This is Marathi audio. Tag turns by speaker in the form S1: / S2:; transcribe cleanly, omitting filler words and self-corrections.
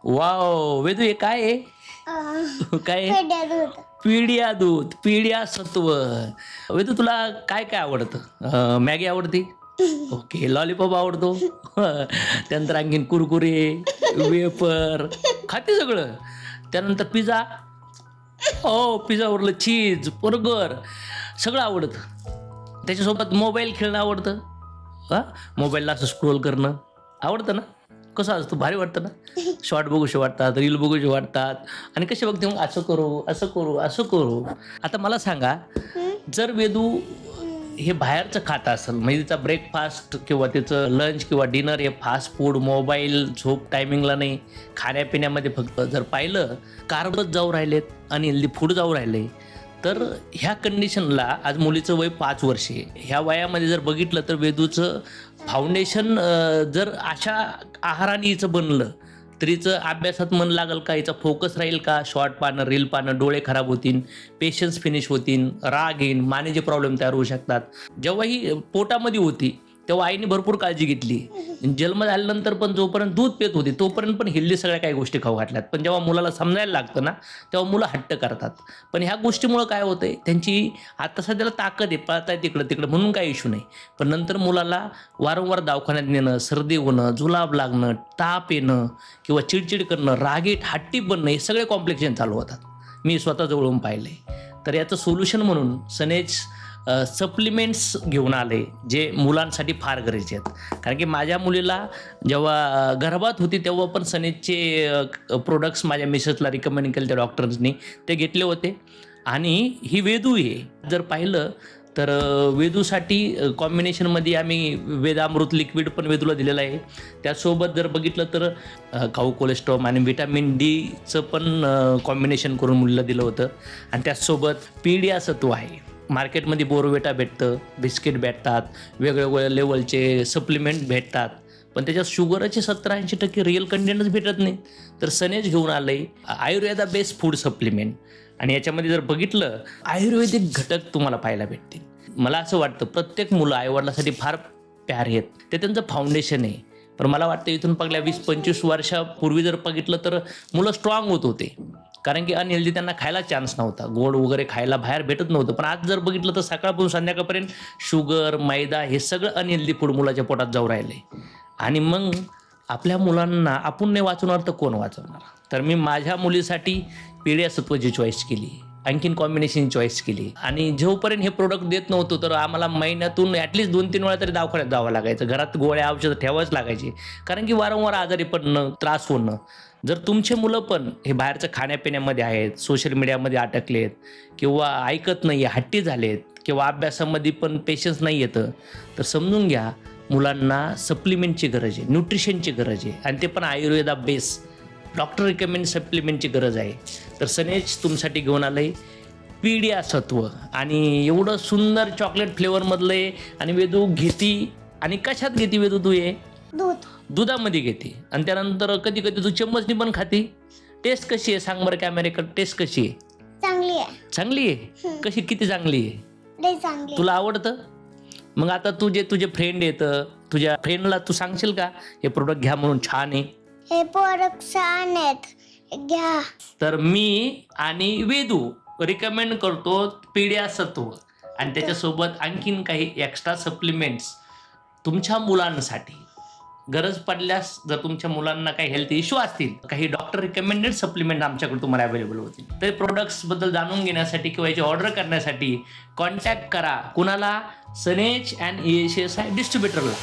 S1: वाव वेदू हे काय आहे? काय आहे?
S2: पेढ्या दूध.
S1: पिढ्या दूध, पिढ्या सत्व. वेदू तुला काय काय आवडतं? मॅगी आवडते? ओके. लॉलीपॉप आवडतो? त्यानंतर आणखीन कुरकुरे, वेफर खाते सगळं. त्यानंतर पिझ्झा. हो, पिझ्झावरलं चीज, बर्गर सगळं आवडतं. त्याच्यासोबत मोबाईल खेळणं आवडतं. हां, मोबाईलला असं स्क्रोल करणं आवडतं ना? कसं असतं, भारी वाटतं ना? शॉर्ट बघूशी वाटतात, रील बघूशी वाटतात. आणि कसे बघते मग, असं करू, असं करू, असं करू. आता मला सांगा, जर वेदू हे बाहेरचं खात असेल, म्हणजे तिचा ब्रेकफास्ट किंवा तिचं लंच किंवा डिनर हे फास्ट फूड, मोबाईल, झोप टायमिंगला नाही, खाण्यापिण्यामध्ये फक्त जर पाहिलं कार्बच जाऊ राहिलेत, अनहेल्दी फूड जाऊ राहिले, तर ह्या कंडिशनला आज मुलीचं वय 5 वर्षे, ह्या वयामध्ये जर बघितलं तर वेदूचं फाउंडेशन जर अशा आहाराने हिचं बनलं तर हिचं अभ्यासात मन लागेल का, हिचा फोकस राहील का, शॉर्ट पाहणं, रील पाहणं, डोळे खराब होतील, पेशन्स फिनिश होतील, राग येईल, मानेचे प्रॉब्लेम तयार होऊ शकतात. जेव्हा ही पोटामध्ये होती तेव्हा आईने भरपूर काळजी घेतली. जन्म झाल्यानंतर पण जोपर्यंत दूध पित होती तोपर्यंत पण हेल्दी सगळ्या काही गोष्टी खाऊ घातल्यात. पण जेव्हा मुलाला समजायला लागतं ना तेव्हा मुलं हट्ट करतात. पण ह्या गोष्टीमुळं काय होतंय, त्यांची आता सध्याला ताकद आहे, पळताय तिकडं तिकडं म्हणून काही इश्यू नाही. पण नंतर मुलाला वारंवार दवाखान्यात नेणं, सर्दी होणं, जुलाब लागणं, ताप येणं किंवा चिडचिड करणं, रागीट हट्टी बनणं, हे सगळे कॉम्प्लिकेशन चालू होतात. मी स्वतः जवळून पाहिले. तर याचं सोल्युशन म्हणून सनेज सप्लिमेंट्स घेऊन आले, जे मुलांसाठी फार गरजेचे आहेत. कारण की माझ्या मुलीला जेव्हा गर्भात होती तेव्हा पण सनेजचे प्रोडक्ट्स माझ्या मिसेसला रिकमेंड केले त्या डॉक्टर्सनी, ते घेतले होते. आणि ही वेदू आहे, जर पाहिलं तर वेदूसाठी कॉम्बिनेशनमध्ये आम्ही वेदामृत लिक्विड पण वेदूला दिलेलं आहे. त्यासोबत जर बघितलं तर खाऊ कोलेस्ट्रॉल आणि विटॅमिन डीचं पण कॉम्बिनेशन करून मुलीला दिलं होतं. आणि त्याचसोबत पीडिया सत्व आहे. मार्केटमध्ये बोरवेटा भेटतं, बिस्किट भेटतात, वेगवेगळ्या लेवलचे सप्लिमेंट भेटतात, पण त्याच्यात शुगरचे 70-80% रिअल कंटेंटच भेटत नाही. तर सनेज घेऊन आलं आहे आयुर्वेदा बेस्ड फूड सप्लिमेंट. आणि याच्यामध्ये जर बघितलं आयुर्वेदिक घटक तुम्हाला पाहायला भेटतील. मला असं वाटतं प्रत्येक मुलं आईवडिलासाठी फार प्यारे आहेत, ते त्यांचं फाउंडेशन आहे. पण मला वाटतं इथून पगल्या 20-25 वर्षापूर्वी जर बघितलं तर मुलं स्ट्रॉंग होत होते, कारण की अनहेल्दी त्यांना खायला चान्स नव्हता, गोड वगैरे खायला बाहेर भेटत नव्हतं. पण आज जर बघितलं तर सकाळपासून संध्याकाळपर्यंत शुगर, मैदा हे सगळं अनहेल्दी फूड मुलाच्या पोटात जाऊ राहिले. आणि मग आपल्या मुलांना आपण नाही वाचवणार तर कोण वाचवणार? तर मी माझ्या मुलीसाठी पिढ्या सत्वाची चॉईस केली, आणखीन कॉम्बिनेशन चॉईस केली. आणि जोपर्यंत हे प्रोडक्ट देत नव्हतो तर आम्हाला महिन्यातून ॲटलिस्ट 2-3 वेळा तरी दवाखान्यात जावं लागायचं, घरात गोळ्या औषधं ठेवावंच लागायची, कारण की वारंवार आजारी पडणं, त्रास होणं. जर तुमचे मुलं पण हे बाहेरचं खाण्यापिण्यामध्ये आहेत, सोशल मीडियामध्ये अटकलेत किंवा ऐकत नाही आहे, हट्टी झालेत किंवा अभ्यासामध्ये पण पेशन्स नाही येतं, तर समजून घ्या मुलांना सप्लिमेंटची गरज आहे, न्यूट्रिशनची गरज आहे, आणि ते पण आयुर्वेदा बेस डॉक्टर रिकमेंड सप्लिमेंटची गरज आहे. तर सनेज तुमच्यासाठी घेऊन आलं आहे पीडिया सत्व. आणि एवढं सुंदर चॉकलेट फ्लेवरमधलं आहे. आणि वेदू घेती, आणि कशात घेते वेदू तू हे?
S2: दूध.
S1: दुधामध्ये घेते. आणि त्यानंतर कधी कधी तू चम्मचनी पण खाते. टेस्ट कशी आहे सांग बरं कॅमेरेकडे, टेस्ट कशी आहे?
S2: चांगली आहे.
S1: चांगली आहे? कशी, किती चांगली आहे?
S2: लय चांगली.
S1: तुला आवडतं? मग आता तुझे फ्रेंड येतं, तुझ्या फ्रेंडला तू सांगशील का हे प्रोडक्ट घ्या म्हणून, छान आहे,
S2: हे प्रोडक्ट छान आहेत, घ्या.
S1: तर मी आणि वेदू रिकमेंड करतो पीडिया सत्व. आणि त्याच्यासोबत आणखीन काही एक्स्ट्रा सप्लिमेंट्स तुमच्या मुलांसाठी. गरज पडल्यास जर तुमच्या मुलांना काही हेल्थ इश्यू असतील, काही डॉक्टर रिकमेंडेड सप्लिमेंट आमच्याकडे तुम्हाला अवेलेबल होतील. तर प्रोडक्ट्सबद्दल जाणून घेण्यासाठी किंवा याची ऑर्डर करण्यासाठी कॉन्टॅक्ट करा कुणाला? सनेज अँड ESI डिस्ट्रीब्युटरला.